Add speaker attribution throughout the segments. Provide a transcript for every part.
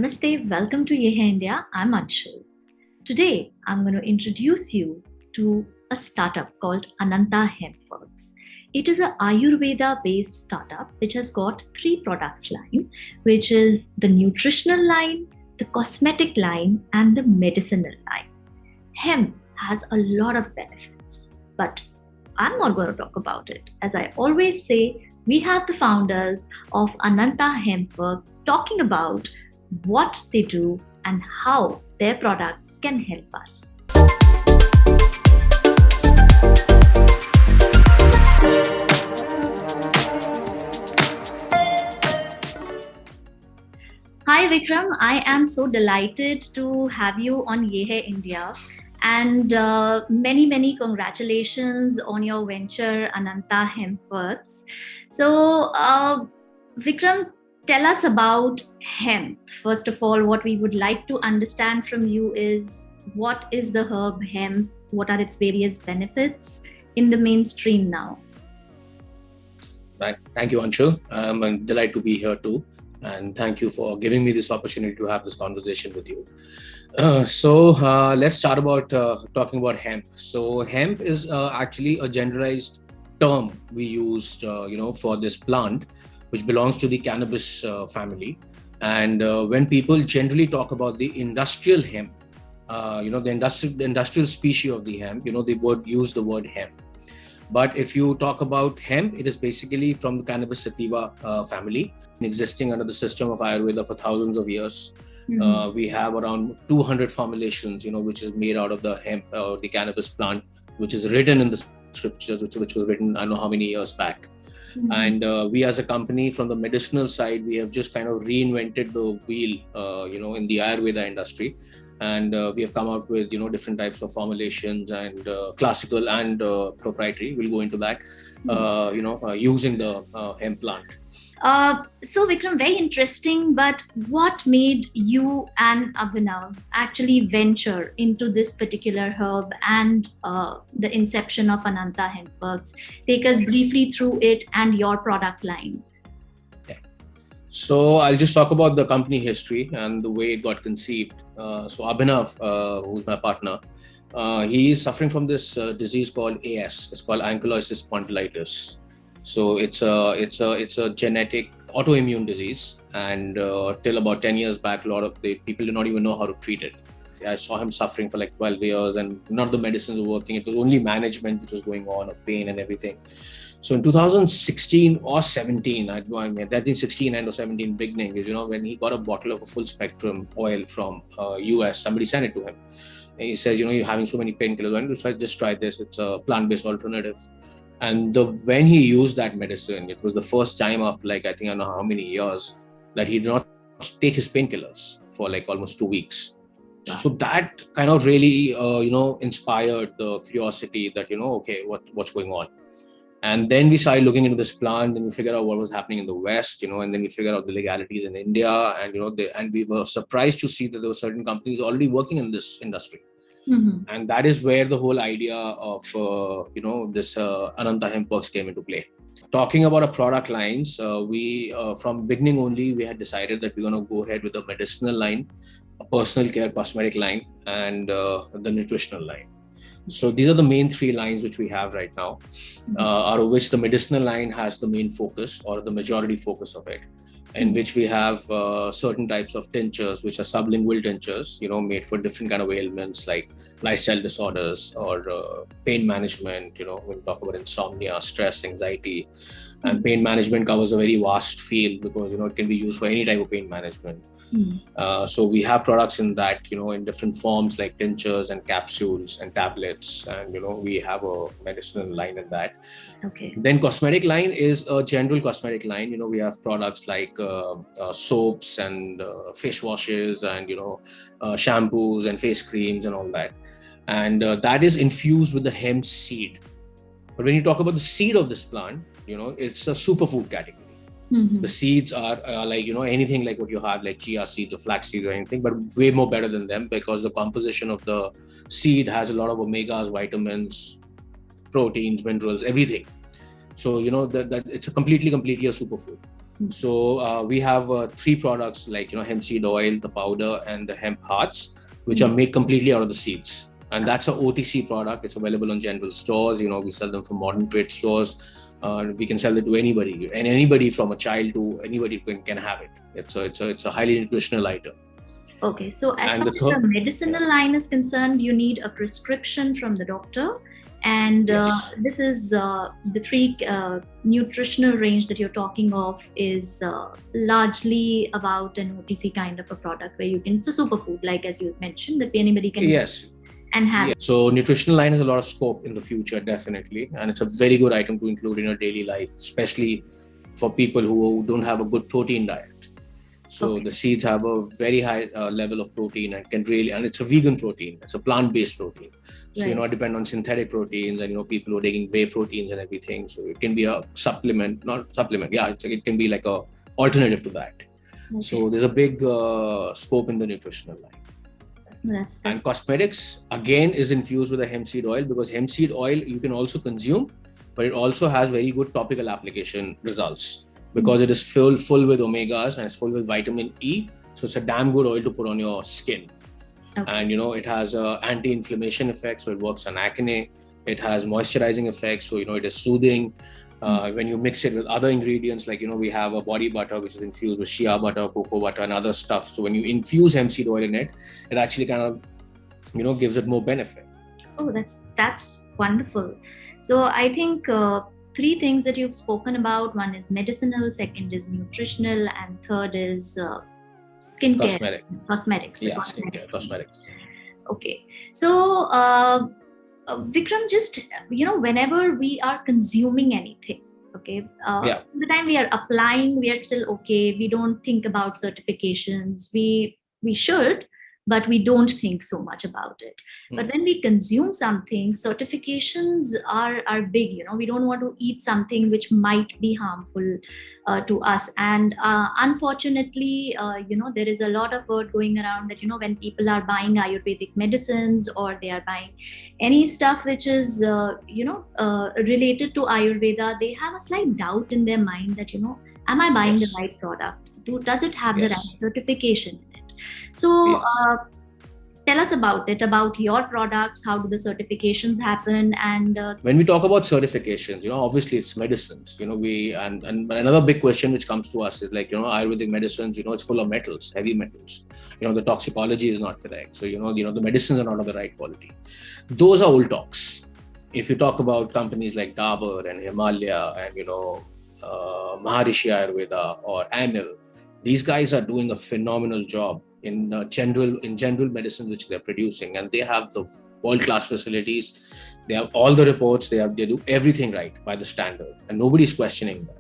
Speaker 1: Namaste, welcome to Yeha India. I'm Anshul. Today, I'm going to introduce you to a startup called Ananta Hemp. It is a Ayurveda-based startup which has got three products line, which is the Nutritional Line, the Cosmetic Line, and the Medicinal Line. Hemp has a lot of benefits, but I'm not going to talk about it. As I always say, we have the founders of Ananta Hemp talking about what they do and how their products can help us. Hi Vikram, I am so delighted to have you on Yehe India, and many congratulations on your venture Ananta Hemp. So Vikram, tell us about hemp. First of all, what we would like to understand from you is what is the herb hemp? What are its various benefits in the mainstream now?
Speaker 2: Right. Thank you, Anshul. I'm delighted to be here too. And thank you for giving me this opportunity to have this conversation with you. Let's start about talking about hemp. So hemp is actually a generalized term we used, for this plant, which belongs to the cannabis family. And when people generally talk about the industrial hemp, the industrial species of the hemp, they would use the word hemp. But if you talk about hemp, it is basically from the cannabis sativa family, existing under the system of Ayurveda for thousands of years. Mm-hmm. We have around 200 formulations, which is made out of the hemp or the cannabis plant, which is written in the scriptures, which was written I don't know how many years back. Mm-hmm. And we as a company from the medicinal side, we have just kind of reinvented the wheel, in the Ayurveda industry. And we have come out with, different types of formulations and classical and proprietary. We'll go into that, using the hemp plant.
Speaker 1: So Vikram, very interesting, but what made you and Abhinav actually venture into this particular herb and the inception of Ananta Hemp? Take us briefly through it and your product line.
Speaker 2: So I'll just talk about the company history and the way it got conceived. So Abhinav, who's my partner, he is suffering from this disease called AS. It's called ankylosing spondylitis. So it's a genetic autoimmune disease, and till about 10 years back, a lot of the people did not even know how to treat it. I saw him suffering for like 12 years, and none of the medicines were working. It was only management which was going on of pain and everything. So in 2016 or 17, I think 16 and or 17 beginning is, when he got a bottle of a full spectrum oil from US, somebody sent it to him. And he says, you're having so many painkillers, why don't you just try this? It's a plant-based alternative. And when he used that medicine, it was the first time after I don't know how many years that he did not take his painkillers for almost 2 weeks. Wow. So that kind of really, inspired the curiosity that, okay, what's going on? And then we started looking into this plant, and we figured out what was happening in the West, and then we figured out the legalities in India, and and we were surprised to see that there were certain companies already working in this industry. Mm-hmm. And that is where the whole idea of this Ananta Hemp came into play. Talking about our product lines, we from beginning only we had decided that we're going to go ahead with a medicinal line, a personal care cosmetic line, and the nutritional line. So these are the main three lines which we have right now, out of which the medicinal line has the main focus or the majority focus of it, in which we have certain types of tinctures, which are sublingual tinctures, made for different kind of ailments like lifestyle disorders or pain management. When we talk about insomnia, stress, anxiety, and pain management covers a very vast field because, it can be used for any type of pain management. So we have products in that, in different forms like tinctures and capsules and tablets, and we have a medicinal line in that.
Speaker 1: Okay.
Speaker 2: Then cosmetic line is a general cosmetic line. We have products like soaps and face washes and shampoos and face creams and all that, and that is infused with the hemp seed. But when you talk about the seed of this plant, it's a superfood category. Mm-hmm. The seeds are anything like what you have, like chia seeds or flax seeds or anything, but way more better than them because the composition of the seed has a lot of omegas, vitamins, proteins, minerals, everything. So, that it's completely a superfood. So we have 3 products like, hemp seed oil, the powder, and the hemp hearts, which are made completely out of the seeds. And that's an OTC product. It's available on general stores. We sell them from modern trade stores. We can sell it to anybody, and anybody from a child to anybody can have it. It's a highly nutritional item.
Speaker 1: Okay, so as far as the medicinal line is concerned, you need a prescription from the doctor. And this is the 3 nutritional range that you're talking of is largely about an OTC kind of a product where it's a superfood, like as you mentioned, that anybody can and have.
Speaker 2: So nutritional line has a lot of scope in the future, definitely. And it's a very good item to include in your daily life, especially for people who don't have a good protein diet. So the seeds have a very high level of protein and it's a vegan protein. It's a plant-based protein. So you're not dependent on synthetic proteins and, people who are taking whey proteins and everything. So it can be a it can be like a alternative to that. So there's a big scope in the nutritional line. And cosmetics, again, is infused with a hemp seed oil, because hemp seed oil you can also consume, but it also has very good topical application results. Because it is full with omegas and it's full with vitamin E. So it's a damn good oil to put on your skin. And, it has anti-inflammation effects. So it works on acne. It has moisturizing effects. So, it is soothing. When you mix it with other ingredients, like, we have a body butter, which is infused with shea butter, cocoa butter, and other stuff. So when you infuse hemp seed oil in it, it actually kind of, gives it more benefit.
Speaker 1: Oh, that's wonderful. So I think 3 things that you've spoken about. One is medicinal, second is nutritional, and third is skincare. Cosmetics.
Speaker 2: Skincare, cosmetics.
Speaker 1: Okay. So, Vikram, just, whenever we are consuming anything, the time we are applying, we are still okay. We don't think about certifications. We should, but we don't think so much about it. But when we consume something, certifications are big. We don't want to eat something which might be harmful to us. And unfortunately, there is a lot of word going around that, when people are buying Ayurvedic medicines or they are buying any stuff which is, related to Ayurveda, they have a slight doubt in their mind that, am I buying the right product? Does it have the right certification? So tell us about your products. How do the certifications happen? And
Speaker 2: when we talk about certifications, obviously it's medicines. And another big question which comes to us is like, Ayurvedic medicines, it's full of metals, heavy metals. The toxicology is not correct. So, the medicines are not of the right quality. Those are old talks. If you talk about companies like Dabur and Himalaya and, Maharishi Ayurveda or Amil, these guys are doing a phenomenal job in general medicine which they're producing, and they have the world-class facilities. They have all the reports. They do everything right by the standard, and nobody's questioning that.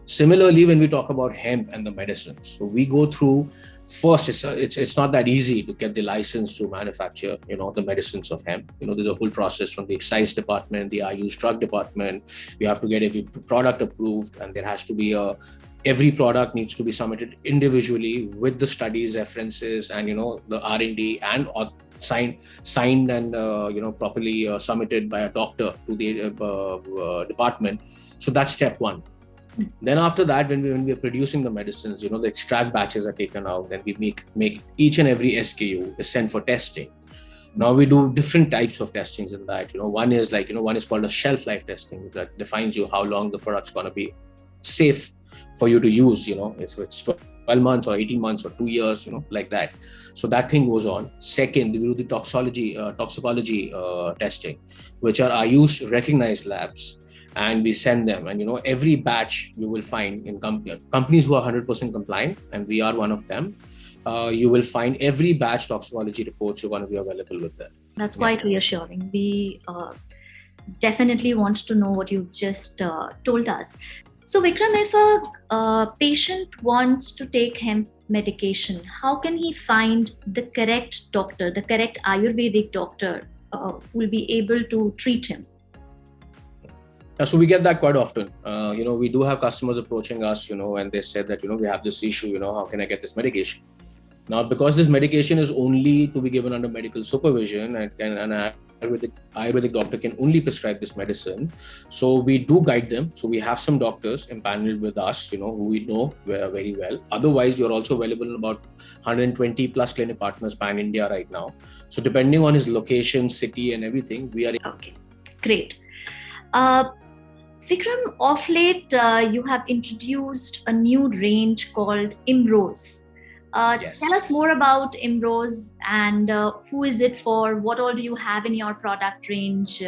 Speaker 2: Similarly, when we talk about hemp and the medicines, so we go through first. It's not that easy to get the license to manufacture, the medicines of hemp. There's a whole process from the excise department, the Ayush drug department. We have to get every product approved, and there has to be every product needs to be submitted individually with the studies, references, and the R&D, and signed and properly submitted by a doctor to the department. So that's step 1. Then after that, when we are producing the medicines, the extract batches are taken out, then we make each and every SKU is sent for testing. Now we do different types of testings in that. One is called a shelf life testing that defines you how long the product's going to be safe for you to use. It's 12 months or 18 months or 2 years, like that. So that thing goes on. Second, we do the toxicology testing, which are Ayush recognized labs, and we send them. And every batch you will find in companies who are 100% compliant, and we are one of them. You will find every batch toxicology reports are going to be available with them.
Speaker 1: That's quite reassuring. We definitely want to know what you've just told us. So Vikram, if a patient wants to take hemp medication, how can he find the correct doctor, the correct Ayurvedic doctor who will be able to treat him?
Speaker 2: So we get that quite often. We do have customers approaching us, and they said that, we have this issue, how can I get this medication? Now, because this medication is only to be given under medical supervision and Ayurvedic doctor can only prescribe this medicine. So we do guide them. So we have some doctors empaneled with us, who we know very well. Otherwise, we are also available in about 120 plus clinic partners pan India right now. So depending on his location, city, and everything, we are.
Speaker 1: Okay, great. Vikram, of late, you have introduced a new range called IMROZ.
Speaker 2: Yes.
Speaker 1: Tell us more about IMROZ and who is it for? What all do you have in your product range?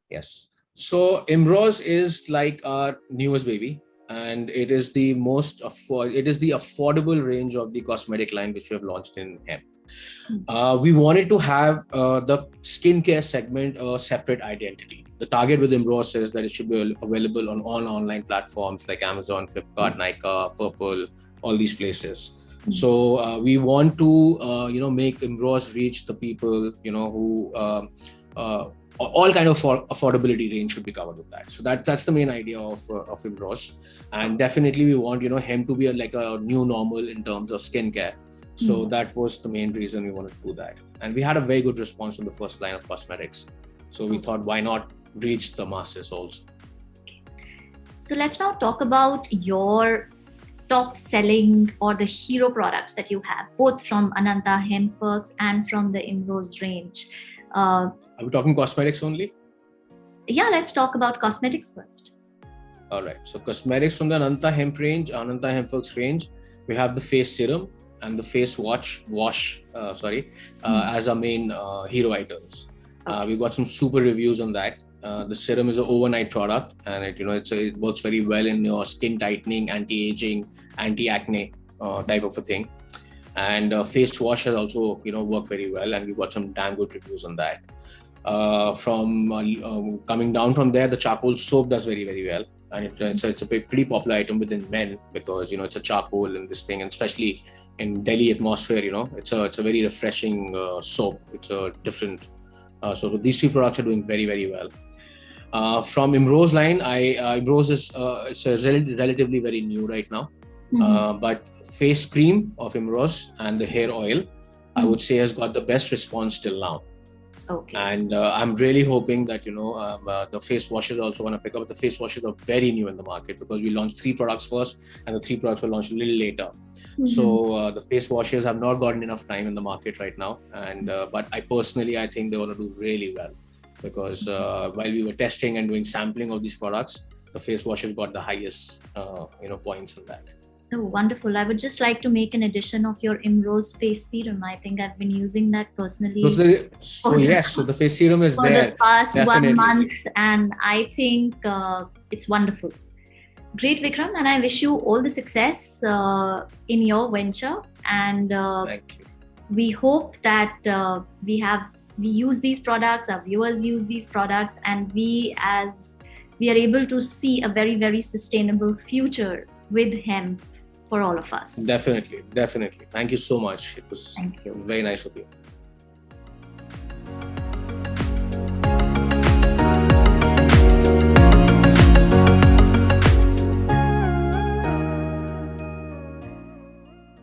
Speaker 2: Yes. So IMROZ is like our newest baby, and it is the affordable range of the cosmetic line which we have launched in hemp. We wanted to have the skincare segment a separate identity. The target with IMROZ is that it should be available on all online platforms like Amazon, Flipkart, Nykaa, Purple, all these places. So we want to make IMROZ reach the people who all kind of affordability range should be covered with that. So that's the main idea of IMROZ, and definitely we want hemp to be like a new normal in terms of skincare. So that was the main reason we wanted to do that, and we had a very good response from the first line of cosmetics. So we thought, why not reach the masses also?
Speaker 1: So let's now talk about your top selling or the hero products that you have, both from Ananta Hemp and from the IMROZ range.
Speaker 2: Are we talking cosmetics only?
Speaker 1: Yeah, let's talk about cosmetics first.
Speaker 2: All right. So cosmetics from the Ananta Hemp range, Ananta Hemp range, we have the face serum and the face wash as our main hero items. We got some super reviews on that. The serum is an overnight product, and it works very well in your skin tightening, anti-aging, anti-acne type of a thing. And face wash has also worked very well, and we got some damn good reviews on that. Coming down from there, the charcoal soap does very, very well, and it's a pretty popular item within men because it's a charcoal in this thing, and especially in Delhi atmosphere, it's a very refreshing soap. It's a different. So these three products are doing very, very well. From IMROZ line, IMROZ is it's a relatively very new right now, but face cream of IMROZ and the hair oil, I would say, has got the best response till now.
Speaker 1: Okay.
Speaker 2: And I'm really hoping that the face washes also want to pick up. The face washes are very new in the market because we launched 3 products first, and the 3 products were launched a little later. So the face washes have not gotten enough time in the market right now, and but I think they're going to do really well because while we were testing and doing sampling of these products, the face washes got the highest points in that.
Speaker 1: Oh, wonderful. I would just like to make an addition of your IMROZ face serum. I think I've been using that personally.
Speaker 2: So the face serum is
Speaker 1: for
Speaker 2: there.
Speaker 1: the past
Speaker 2: definitely.
Speaker 1: 1 month, and I think it's wonderful. Great, Vikram, and I wish you all the success in your venture. And
Speaker 2: Thank you.
Speaker 1: We hope that we use these products, our viewers use these products, and we are able to see a very, very sustainable future with hemp for all of us.
Speaker 2: Definitely. Thank you so much. It was
Speaker 1: Thank you.
Speaker 2: Very nice of you.